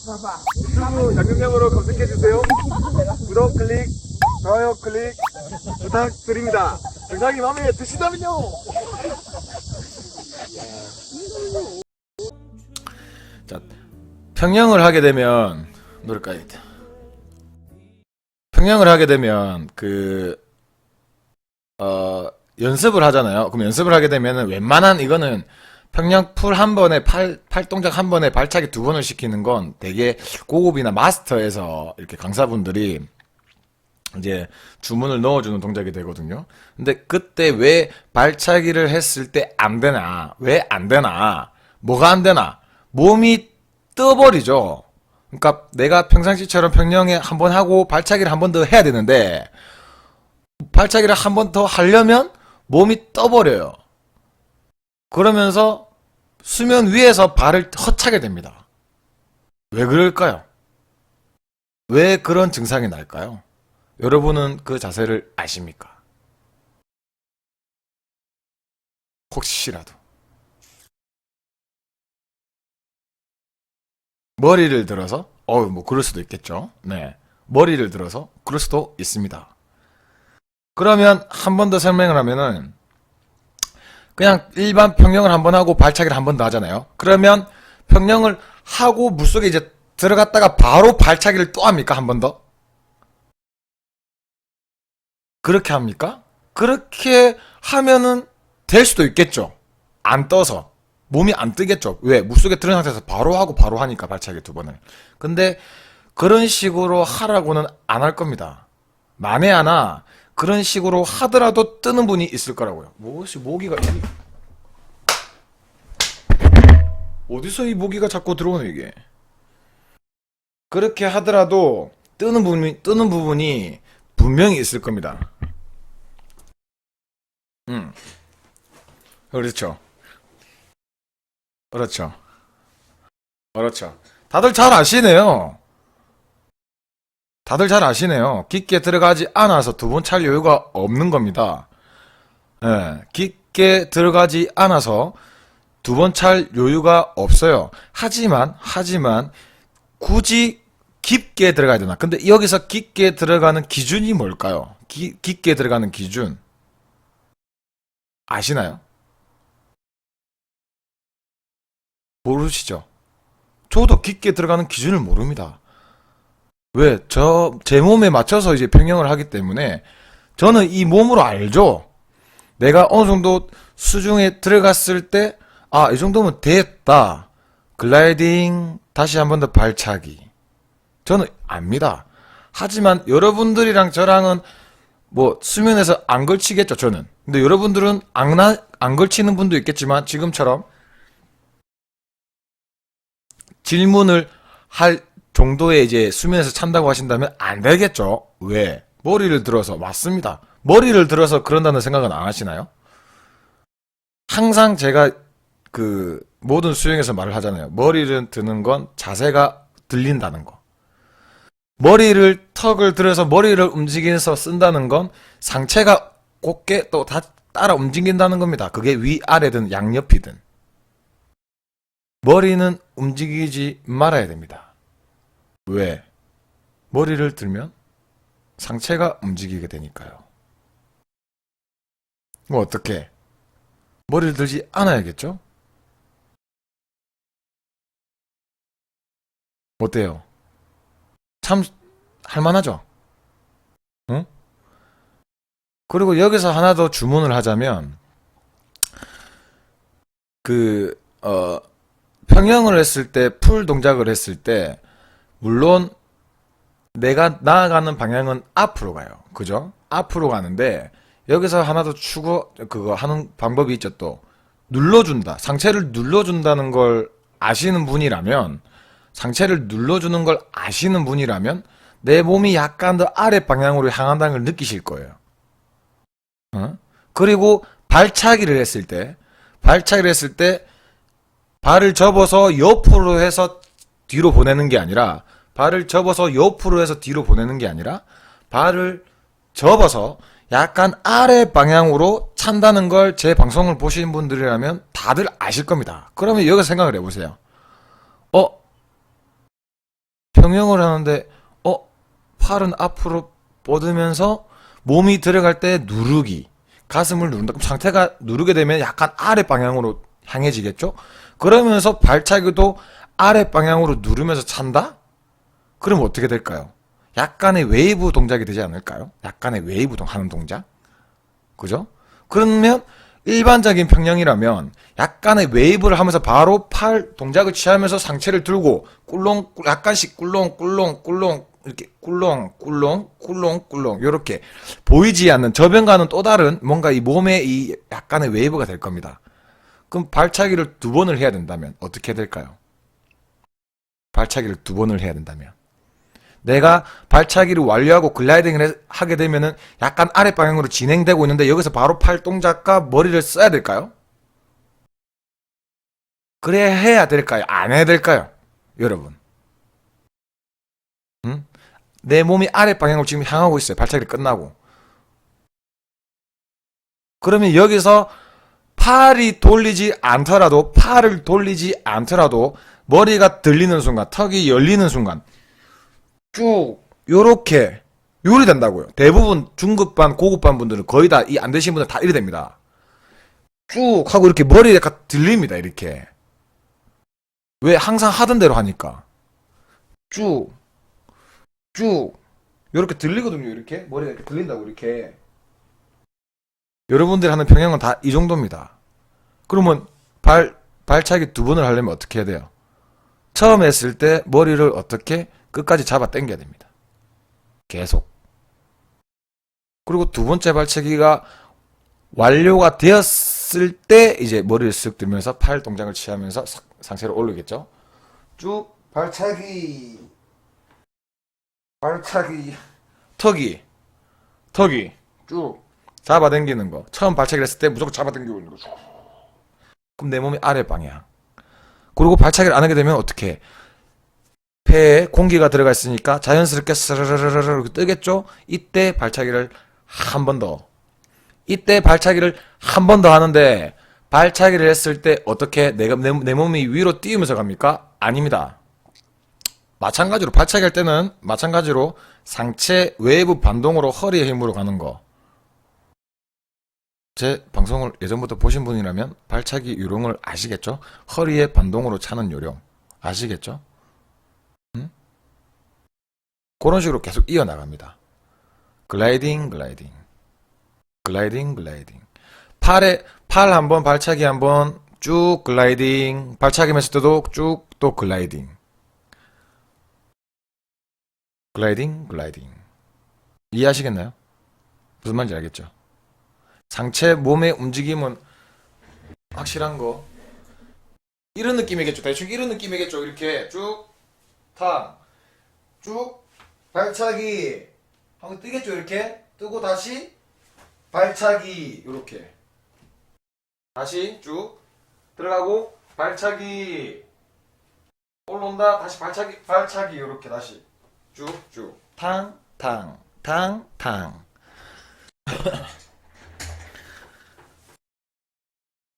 유튜브 양념장으로 검색해주세요. 구독 클릭, 좋아요 클릭 부탁드립니다. 영상이 마음에 드시다면요. 자, 평영을 하게 되면 노래 까야겠다. 평영을 하게 되면 연습을 하잖아요. 그럼 연습을 하게 되면은 웬만한 이거는 평영 풀 한 번에 팔 동작 한 번에 발차기 두 번을 시키는 건 되게 고급이나 마스터에서 이렇게 강사분들이 이제 주문을 넣어주는 동작이 되거든요. 근데 그때 왜 발차기를 했을 때 안 되나? 왜 안 되나? 뭐가 안 되나? 몸이 떠버리죠. 그러니까 내가 평상시처럼 평영에 한 번 하고 발차기를 한 번 더 해야 되는데 발차기를 한 번 더 하려면 몸이 떠버려요. 그러면서 수면 위에서 발을 허차게 됩니다. 왜 그럴까요? 왜 그런 증상이 날까요? 여러분은 그 자세를 아십니까? 혹시라도 머리를 들어서 뭐 그럴 수도 있겠죠. 네, 머리를 들어서 그럴 수도 있습니다. 그러면 한 번 더 설명을 하면은 그냥 일반 평영을 한 번 하고 발차기를 한 번 더 하잖아요. 그러면 평영을 하고 물속에 이제 들어갔다가 바로 발차기를 또 합니까? 한 번 더? 그렇게 합니까? 그렇게 하면은 될 수도 있겠죠. 안 떠서. 몸이 안 뜨겠죠. 왜? 물속에 들은 상태에서 바로 하고 바로 하니까 발차기 두 번을. 근데 그런 식으로 하라고는 안 할 겁니다. 만에 하나 그런 식으로 하더라도 뜨는 분이 있을 거라고요. 무엇이 모기가 어디서 이 모기가 자꾸 들어오네 이게. 그렇게 하더라도 뜨는 부분이 분명히 있을 겁니다. 그렇죠. 그렇죠. 그렇죠. 다들 잘 아시네요. 다들 잘 아시네요. 깊게 들어가지 않아서 두 번 찰 여유가 없는 겁니다. 예, 깊게 들어가지 않아서 두 번 찰 여유가 없어요. 하지만 굳이 깊게 들어가야 되나? 근데 여기서 깊게 들어가는 기준이 뭘까요? 깊게 들어가는 기준 아시나요? 모르시죠? 저도 깊게 들어가는 기준을 모릅니다. 왜? 제 몸에 맞춰서 이제 평형을 하기 때문에 저는 이 몸으로 알죠? 내가 어느 정도 수중에 들어갔을 때, 이 정도면 됐다. 글라이딩, 다시 한 번 더 발차기. 저는 압니다. 하지만 여러분들이랑 저랑은 뭐 수면에서 안 걸치겠죠, 저는. 근데 여러분들은 안 걸치는 분도 있겠지만 지금처럼 질문을 할 정도의 이제 수면에서 찬다고 하신다면 안 되겠죠. 왜? 머리를 들어서 맞습니다. 머리를 들어서 그런다는 생각은 안 하시나요? 항상 제가 모든 수영에서 말을 하잖아요. 머리를 드는 건 자세가 들린다는 거. 턱을 들어서 머리를 움직여서 쓴다는 건 상체가 곧게 또 다 따라 움직인다는 겁니다. 그게 위아래든 양옆이든. 머리는 움직이지 말아야 됩니다. 왜? 머리를 들면 상체가 움직이게 되니까요. 뭐 어떻게? 머리를 들지 않아야겠죠? 어때요? 참 할만하죠? 응? 그리고 여기서 하나 더 주문을 하자면 평형을 했을 때 풀 동작을 했을 때 물론 내가 나아가는 방향은 앞으로 가요. 그죠? 앞으로 가는데 여기서 하나 더 그거 하는 방법이 있죠. 또 눌러준다. 상체를 눌러준다는 걸 아시는 분이라면 상체를 눌러주는 걸 아시는 분이라면 내 몸이 약간 더 아래 방향으로 향한다는 걸 느끼실 거예요. 그리고 발차기를 했을 때 발을 접어서 옆으로 해서 뒤로 보내는 게 아니라 발을 접어서 옆으로 해서 뒤로 보내는 게 아니라 발을 접어서 약간 아래 방향으로 찬다는 걸 제 방송을 보신 분들이라면 다들 아실 겁니다. 그러면 여기서 생각을 해보세요. 평형을 하는데 팔은 앞으로 뻗으면서 몸이 들어갈 때 누르기, 가슴을 누른다. 그럼 상태가 누르게 되면 약간 아래 방향으로 향해지겠죠? 그러면서 발차기도 아래 방향으로 누르면서 찬다? 그럼 어떻게 될까요? 약간의 웨이브 동작이 되지 않을까요? 약간의 웨이브 하는 동작? 그죠? 그러면 일반적인 평형이라면 약간의 웨이브를 하면서 바로 팔 동작을 취하면서 상체를 들고 꿀렁, 약간씩 꿀렁, 꿀렁, 꿀렁, 이렇게 꿀렁, 꿀렁, 꿀렁, 꿀렁, 요렇게 보이지 않는 저변과는 또 다른 뭔가 이 몸에 이 약간의 웨이브가 될 겁니다. 그럼 발차기를 2번을 해야 된다면 어떻게 될까요? 발차기를 2번을 해야 된다면 내가 발차기를 완료하고 글라이딩을 하게 되면은 약간 아랫방향으로 진행되고 있는데 여기서 바로 팔 동작과 머리를 써야 될까요? 그래야 해야 될까요? 안 해야 될까요? 여러분. 응? 내 몸이 아랫방향으로 지금 향하고 있어요. 발차기를 끝나고. 그러면 여기서 팔을 돌리지 않더라도 머리가 들리는 순간, 턱이 열리는 순간 쭉 요렇게 요리 된다고요. 대부분 중급반, 고급반 분들은 거의 다 이 안 되신 분들 다 이래 됩니다. 쭉 하고 이렇게 머리가 들립니다. 이렇게. 왜? 항상 하던 대로 하니까. 쭉 요렇게 들리거든요. 이렇게 머리가 이렇게 들린다고 이렇게. 여러분들이 하는 평형은 다 이 정도입니다. 그러면 발차기 2번을 하려면 어떻게 해야 돼요? 처음 했을 때 머리를 어떻게 끝까지 잡아 당겨야 됩니다. 계속. 그리고 2번째 발차기가 완료가 되었을 때 이제 머리를 쓱 들면서 팔 동작을 취하면서 상체를 올리겠죠. 쭉 발차기 턱이 쭉 잡아당기는 거. 처음 발차기를 했을 때 무조건 잡아당기고 있는 거죠. 그럼 내 몸이 아래 방향. 그리고 발차기를 안 하게 되면 어떻게? 폐에 공기가 들어가 있으니까 자연스럽게 스르르르르 뜨겠죠? 이때 발차기를 한 번 더. 이때 발차기를 한 번 더 하는데 발차기를 했을 때 어떻게 내 몸이 위로 띄우면서 갑니까? 아닙니다. 마찬가지로 발차기 할 때는 마찬가지로 상체 외부 반동으로 허리의 힘으로 가는 거. 제 방송을 예전부터 보신 분이라면 발차기 요령을 아시겠죠? 허리의 반동으로 차는 요령 아시겠죠? 그런 식으로 계속 이어나갑니다. 글라이딩. 팔 한번 발차기 한번 쭉 글라이딩. 발차기 했을 때도 쭉 또 글라이딩. 이해하시겠나요? 무슨 말인지 알겠죠? 상체 몸의 움직임은 확실한 거. 이런 느낌이겠죠. 대충 이런 느낌이겠죠. 이렇게 쭉 발차기 하고 뜨겠죠. 이렇게 뜨고 다시 발차기 이렇게 다시 쭉 들어가고 발차기 올라온다. 다시 발차기 이렇게 다시 쭉쭉 탕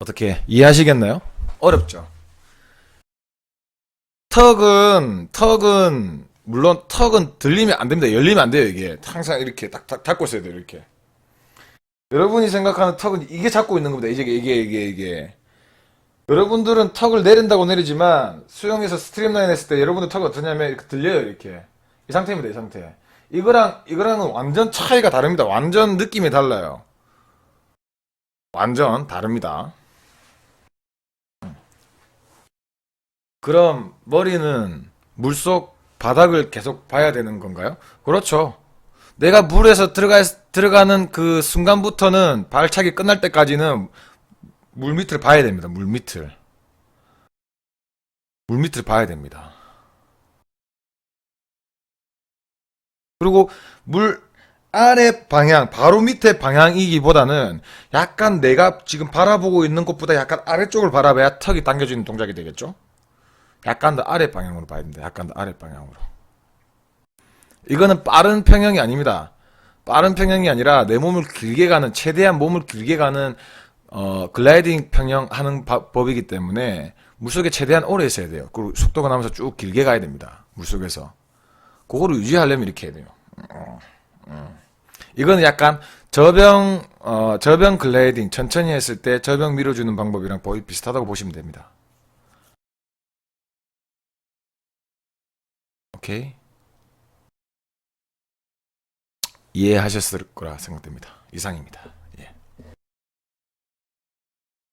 어떻게 이해하시겠나요? 어렵죠? 턱은 물론 턱은 들리면 안 됩니다. 열리면 안 돼요. 이게 항상 이렇게 딱 닫고 있어야 돼요. 이렇게. 여러분이 생각하는 턱은 이게 잡고 있는 겁니다. 이게. 여러분들은 턱을 내린다고 내리지만 수영에서 스트림라인 했을 때 여러분들 턱이 어떠냐면 이렇게 들려요. 이렇게. 이 상태입니다. 이 상태. 이거랑은 완전 차이가 다릅니다. 완전 느낌이 달라요. 완전 다릅니다. 그럼 머리는 물속 바닥을 계속 봐야 되는 건가요? 그렇죠. 내가 물에서 들어가는 그 순간부터는 발차기 끝날 때까지는 물 밑을 봐야 됩니다. 물 밑을 봐야 됩니다. 그리고 물 아래 방향, 바로 밑에 방향이기보다는 약간 내가 지금 바라보고 있는 곳보다 약간 아래쪽을 바라봐야 턱이 당겨지는 동작이 되겠죠? 약간 더 아래 방향으로 봐야 됩니다. 약간 더 아래 방향으로. 이거는 빠른 평형이 아닙니다. 빠른 평형이 아니라 내 몸을 길게 가는, 최대한 몸을 길게 가는 글라이딩 평형 하는 법이기 때문에 물속에 최대한 오래 있어야 돼요. 그리고 속도가 나면서 쭉 길게 가야 됩니다. 물속에서. 그거를 유지하려면 이렇게 해야 돼요. 이거는 약간 저병 글라이딩 천천히 했을 때 저병 밀어주는 방법이랑 거의 비슷하다고 보시면 됩니다. 오케이. 이해하셨을 거라 생각됩니다. 이상입니다.